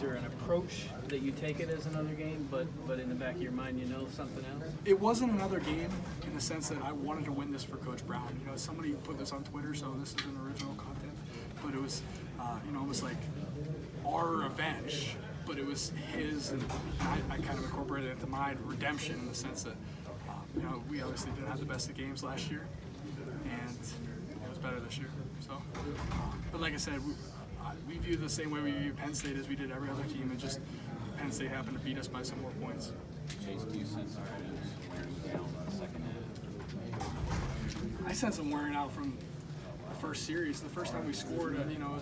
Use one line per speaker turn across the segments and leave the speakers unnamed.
there an approach that you take it as another game, but in the back of your mind you know something else?
It wasn't another game in the sense that I wanted to win this for Coach Brown. You know, somebody put this on Twitter, so this isn't original content, but it was, you know, it was like our revenge, but it was his, and I kind of incorporated it into my redemption in the sense that, you know, we obviously didn't have the best of games last year, and it was better this year. So, but like I said, we view the same way we view Penn State as we did every other team, and just Penn State happened to beat us by some more points.
Chase, do you sense wearing down the second half?
I sense them wearing out from the first series. The first time we scored, you know,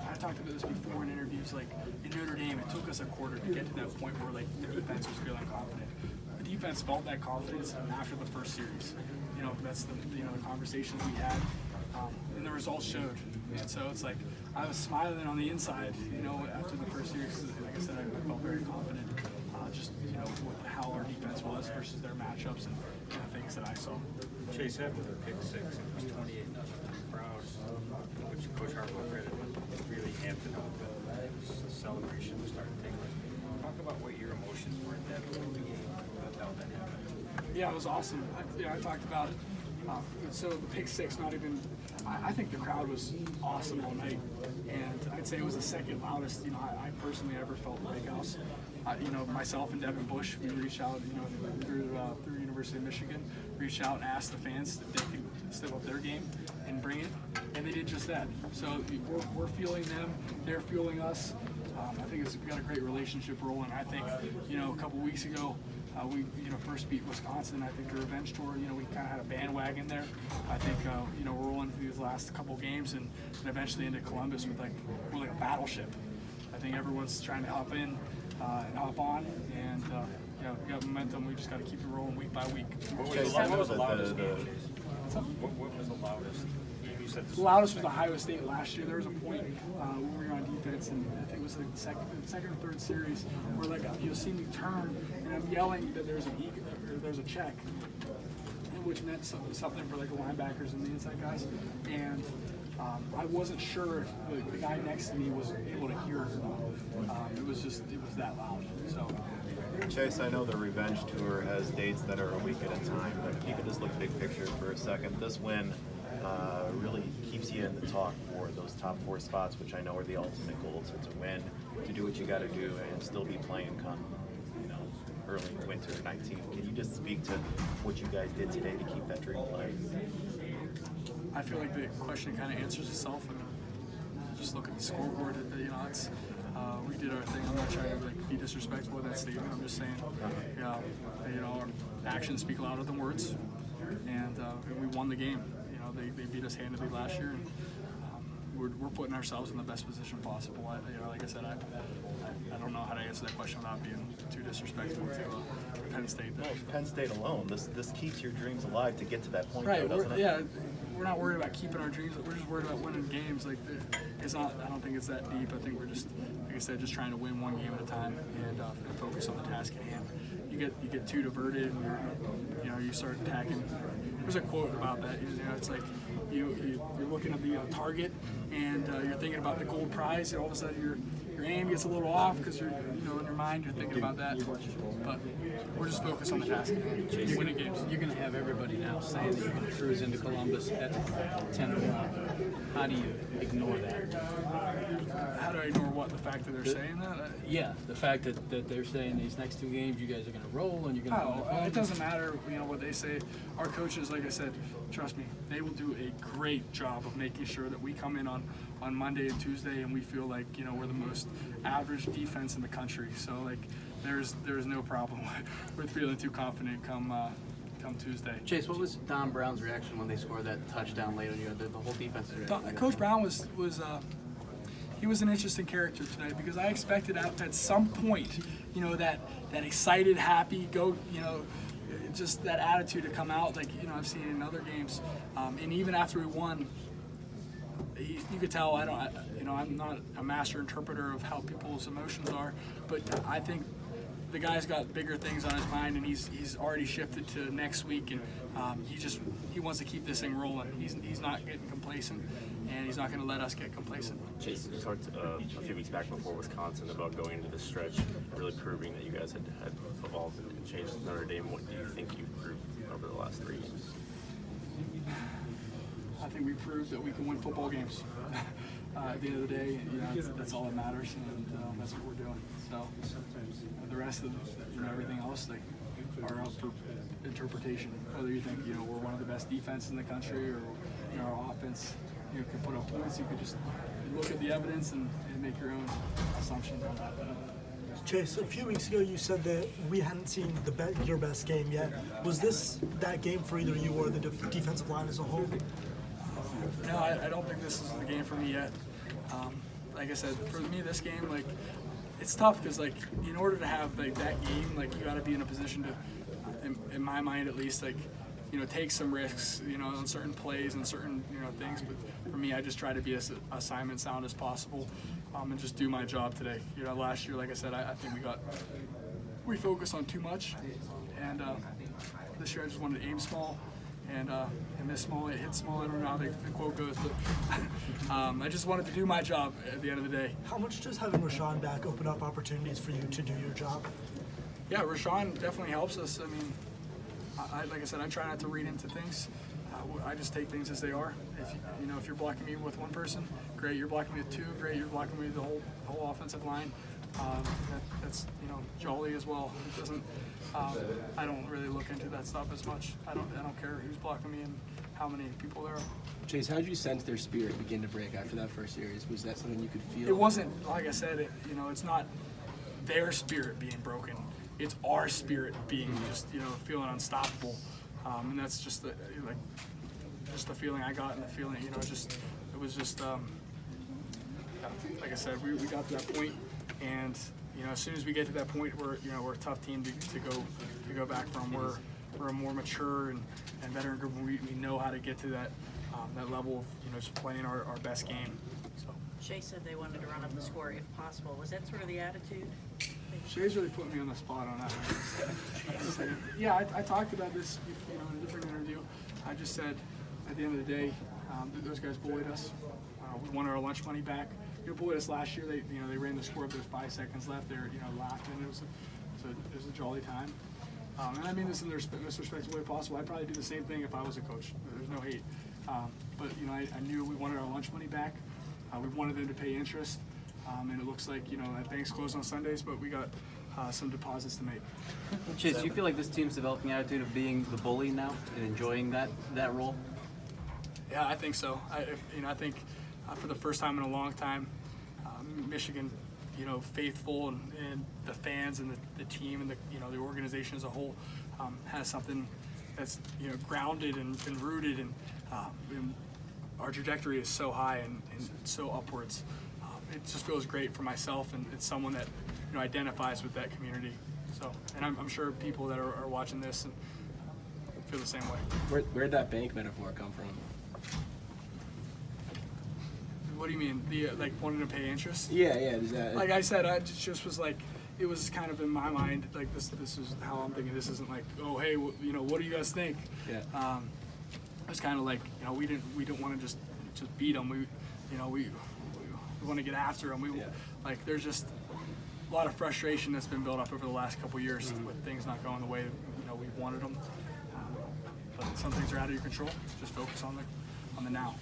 I talked about this before in interviews. Like in Notre Dame, it took us a quarter to get to that point where like the defense was feeling confident. The defense felt that confidence after the first series. You know, that's the conversations we had, and the results showed. And so it's like I was smiling on the inside, you know, after the first series. Like I said, I felt very confident. Just you know how our defense was versus their matchups and the things that I saw.
Chase, after the pick six, it was 28-0 crowd, which Coach Harbaugh credited really amped it up. The celebration was starting to take place. Talk about what your emotions were at that point of the game. How that happened.
Yeah, it was awesome. I talked about it. So the pick six, not even. I think the crowd was awesome all night, and I'd say it was the second loudest. You know, I personally ever felt in the Big House. You know, myself and Devin Bush, we reached out. You know, through University of Michigan, reached out and asked the fans if they could step up their game and bring it, and they did just that. So we're feeling them, they're feeling us. I think we got a great relationship rolling. I think, you know, a couple weeks ago, we first beat Wisconsin. I think the revenge tour, you know, we kind of had a bandwagon there. I think, you know, we're rolling through these last couple games and eventually into Columbus with we're like a battleship. I think everyone's trying to hop in and hop on, and you know, we got momentum. We just got to keep it rolling week by week.
What was the loudest game? What was the loudest? You said
the loudest was Ohio State last year. There was a point when we were on defense, and I think it was like the second or third series, where like you'll see me turn and I'm yelling that there's a check, which meant something for like the linebackers and the inside guys, and I wasn't sure if the guy next to me was able to hear it or not. It was that loud. So.
Chase, I know the Revenge Tour has dates that are a week at a time, but if you could just look big picture for a second, this win really keeps you in the talk for those top four spots, which I know are the ultimate goals. It's a win, to do what you got to do, and still be playing come, you know, early winter 19. Can you just speak to what you guys did today to keep that dream alive?
I feel like the question kind of answers itself. I mean, just look at the scoreboard. You know, it's we did our thing. I'm not trying to be disrespectful with that statement. I'm just saying, you know, our actions speak louder than words, and we won the game. You know, they beat us handedly last year, and we're putting ourselves in the best position possible. You know, like I said, I don't know how to answer that question without being too disrespectful to Penn State.
Well, Penn State alone, this keeps your dreams alive to get to that point,
right?
though, doesn't it?
Yeah, we're not worried about keeping our dreams. We're just worried about winning games. Like it's not. I don't think it's that deep. I think we're just, like I said, just trying to win one game at a time and focus on the task at hand. You get too diverted, and you start attacking. There's a quote about that. You know, it's like you're looking at the target and you're thinking about the gold prize, and all of a sudden your aim gets a little off because you're in your mind you're thinking about that. But we're just focused on the task. You're winning games.
You're going to have everybody now saying that you're going to cruise into Columbus at 10-1. How do you ignore that?
How do I ignore what? The fact that they're saying that?
Yeah, the fact that they're saying these next two games you guys are going to roll and you're going to.
Oh, it doesn't matter. You know what they say. Our coaches, like I said, trust me, they will do a great job of making sure that we come in on Monday and Tuesday and we feel like we're the most average defense in the country. So like there's no problem with feeling too confident come Tuesday.
Chase, what was Don Brown's reaction when they scored that touchdown late on you? The whole defense.
Coach Brown was he was an interesting character tonight because I expected at some point, that excited, happy, just that attitude to come out like I've seen in other games, and even after we won, you could tell I'm not a master interpreter of how people's emotions are, but I think the guy's got bigger things on his mind, and he's already shifted to next week, and he wants to keep this thing rolling. He's not getting complacent, and he's not going to let us get complacent.
Chase, you talked a few weeks back before Wisconsin about going into this stretch, really proving that you guys had evolved and changed Notre Dame. What do you think you've proved over the last 3 games?
I think we proved that we can win football games. At the end of the day, that's all that matters, and that's what we're doing. So the rest of everything else are up for interpretation. Whether you think we're one of the best defenses in the country, or our offense can put up points, you could just look at the evidence and make your own assumptions on that.
Chase, a few weeks ago you said that we hadn't seen your best game yet. Was this that game for either you or the defensive line as a whole?
No, I don't think this is the game for me yet. Like I said, for me, this game, it's tough because, in order to have that game, you got to be in a position to, in my mind at least, take some risks, on certain plays and certain, things. But for me, I just try to be as assignment sound as possible, and just do my job today. Last year, like I said, I think we focused on too much, and this year I just wanted to aim small. And miss small, it hits small. I don't know how the quote goes, but I just wanted to do my job at the end of the day.
How much does having Rashawn back open up opportunities for you to do your job?
Yeah, Rashawn definitely helps us. I mean, like I said, I try not to read into things. I just take things as they are. If you're blocking me with one person, great. You're blocking me with two, great. You're blocking me with the whole offensive line. That's jolly as well. It doesn't. I don't really look into that stuff as much. I don't care who's blocking me and how many people there are.
Chase, how did you sense their spirit begin to break after that first series? Was that something you could feel?
It wasn't, like I said, it's not their spirit being broken. It's our spirit being just, feeling unstoppable. And that's just the feeling I got, and the feeling, it was just, like I said, we got to that point, and as soon as we get to that point, we're a tough team to go back from. We're a more mature and veteran group, and we know how to get to that level of just playing our best game. So
Shay said they wanted to run up the score if possible. Was that sort of the attitude?
Shay's really put me on the spot on that one. Yeah, I talked about this in a different interview. I just said at the end of the day, those guys bullied us. We wanted our lunch money back. Bullied us last year. They ran the score up. There's 5 seconds left. They're laughing. It was a jolly time. And I mean this in the most respectful way possible. I'd probably do the same thing if I was a coach. There's no hate. But I knew we wanted our lunch money back. We wanted them to pay interest. And it looks like that bank's closed on Sundays, but we got some deposits to make.
Chase, do you feel like this team's developing an attitude of being the bully now and enjoying that role?
Yeah, I think so. I think for the first time in a long time, Michigan, faithful and the fans and the team and the organization as a whole has something that's grounded and rooted, and our trajectory is so high and so upwards. It just feels great for myself, and it's someone that identifies with that community. So, and I'm sure people that are watching this and feel the same way.
Where'd that bank metaphor come from?
What do you mean? The wanting to pay interest?
Yeah. Does that?
Like I said, I just was it was kind of in my mind this is how I'm thinking. This isn't oh hey, what do you guys think?
Yeah.
It was kind of we didn't want to just beat them. We want to get after them. There's just a lot of frustration that's been built up over the last couple of years with things not going the way we've wanted them. But some things are out of your control. Just focus on the now.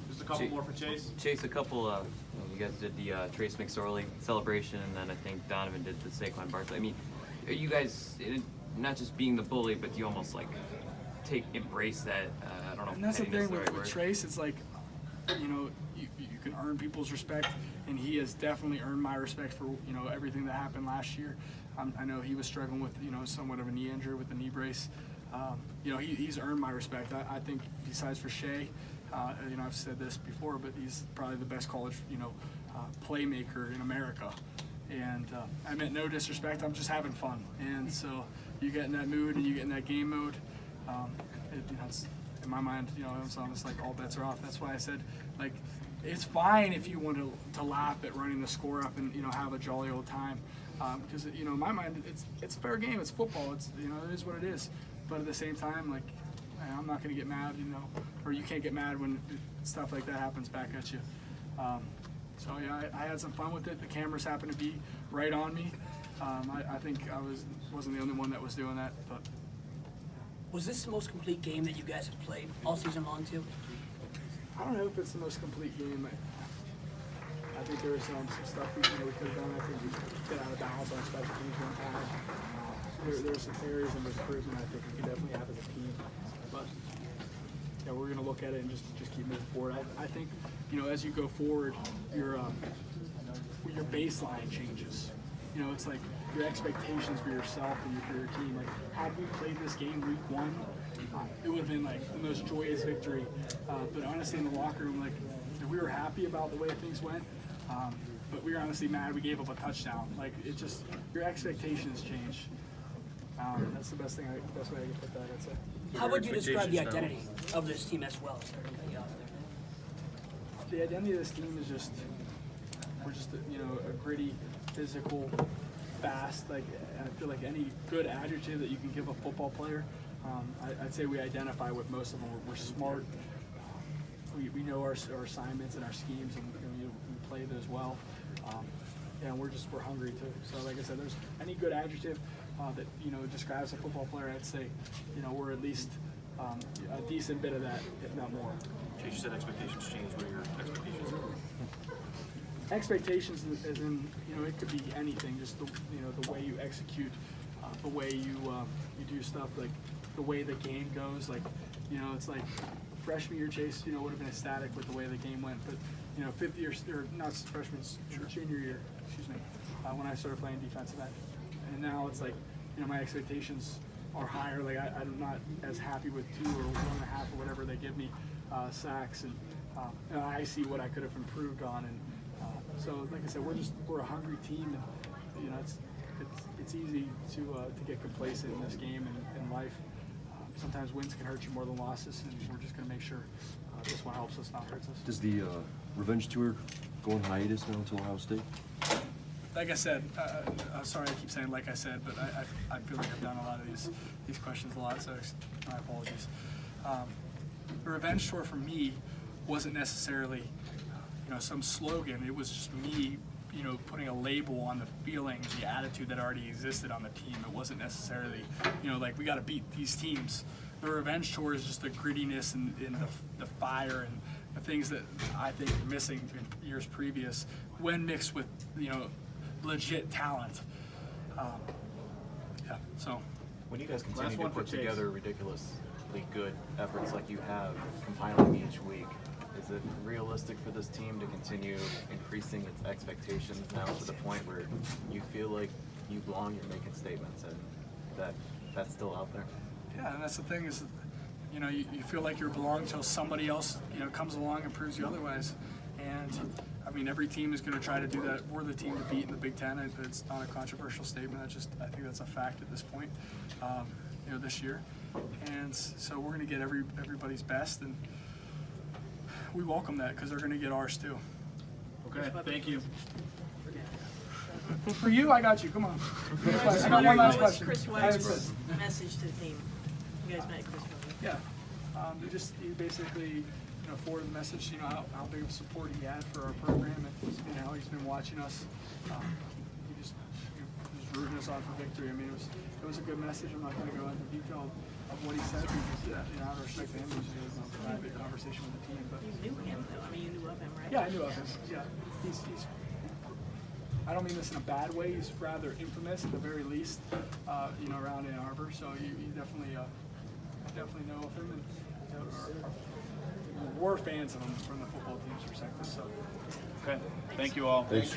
Just a couple more for Chase.
Chase, a couple. You guys did the Trace McSorley celebration, and then I think Donovan did the Saquon Barkley. I mean, are you guys not just being the bully, but you almost embrace that? I don't know.
And that's the
if
thing
the right
with
word.
Trace. It's you can earn people's respect, and he has definitely earned my respect for everything that happened last year. I know he was struggling with somewhat of a knee injury with the knee brace. He's earned my respect. I think besides for Shea, I've said this before, but he's probably the best college playmaker in America. And I meant no disrespect. I'm just having fun, and so you get in that mood and you get in that game mode. It's, in my mind, it's almost like all bets are off. That's why I said, it's fine if you want to laugh at running the score up and have a jolly old time, because in my mind it's fair game. It's football. It is what it is. But at the same time, and I'm not going to get mad, or you can't get mad when stuff like that happens back at you. So yeah, I had some fun with it. The cameras happened to be right on me. I think I wasn't the only one that was doing that, but.
Was this the most complete game that you guys have played all season long too?
I don't know if it's the most complete game. I think there was some stuff we could have done. I think we get out of bounds on special teams one time. There's some areas of improvement I think we could definitely have as a team. But yeah, we're going to look at it and just keep moving forward. I think as you go forward, your baseline changes. It's like your expectations for yourself and for your team. Like, had we played this game week 1, it would have been like the most joyous victory. But honestly, in the locker room, like we were happy about the way things went. But we were honestly mad we gave up a touchdown. Like your expectations change. That's the best way I can put that. I'd say.
How would you describe the identity of this team as well?
The identity of this team is we're just a gritty, physical, fast. Like I feel like any good adjective that you can give a football player, I'd say we identify with most of them. We're smart. We know our assignments and our schemes, and we play those well. And we're hungry too. So like I said, there's any good adjective that describes a football player. I'd say we're at least a decent bit of that, if not more.
Chase, you said expectations change. What are your expectations?
Expectations, as in it could be anything. Just the way you execute, the way you do stuff, like the way the game goes. Like it's like freshman year, Chase would have been ecstatic with the way the game went, but fifth year, or not freshman, junior year, when I started playing defensive end, and now it's like my expectations are higher. Like I'm not as happy with 2 or 1.5 or whatever they give me sacks, and I see what I could have improved on, and so like I said, we're a hungry team, and it's easy to get complacent in this game and in life. Sometimes wins can hurt you more than losses, and we're just going to make sure this one helps us, not hurts us.
Does the revenge tour go on hiatus now until Ohio State?
Like I said, I'm sorry I keep saying like I said, but I feel like I've done a lot of these questions a lot, so my apologies. The revenge tour for me wasn't necessarily some slogan. It was just me putting a label on the feeling, the attitude that already existed on the team. It wasn't necessarily like we got to beat these teams. The revenge tour is just the grittiness and the fire and the things that I think were missing in years previous when mixed with legit talent. Yeah, so
When you guys continue to put together ridiculously good efforts like you have, compiling each week, is it realistic for this team to continue increasing its expectations now to the point where you feel like you belong, you're making statements, and that's still out there?
Yeah, and that's the thing is, you feel like you belong until somebody else, comes along and proves you otherwise. And I mean, every team is going to try to do that. We're the team to beat in the Big Ten. It's not a controversial statement. I think that's a fact at this point, this year. And so we're going to get everybody's best, and we welcome that because they're going to get ours too.
Okay, thank you.
For you, I got you. Come on. I got one last question.
Chris Weis's message to the team? You guys met Chris Weis.
Yeah. He basically forwarded the message, how big of a support he had for our program, and how he's been watching us. He just rooting us on for victory. I mean, it was a good message. I'm not going to go into detail of what he said because out of respect to him, it was a private conversation with the team. But
you knew him though. I mean, you knew of him, right?
yeah, I knew of him. Yeah, he's I don't mean this in a bad way. He's rather infamous at the very least, around Ann Arbor. So you definitely know of him, and we're fans of him from the football team's perspective. So.
Okay, thank you all.
Thanks.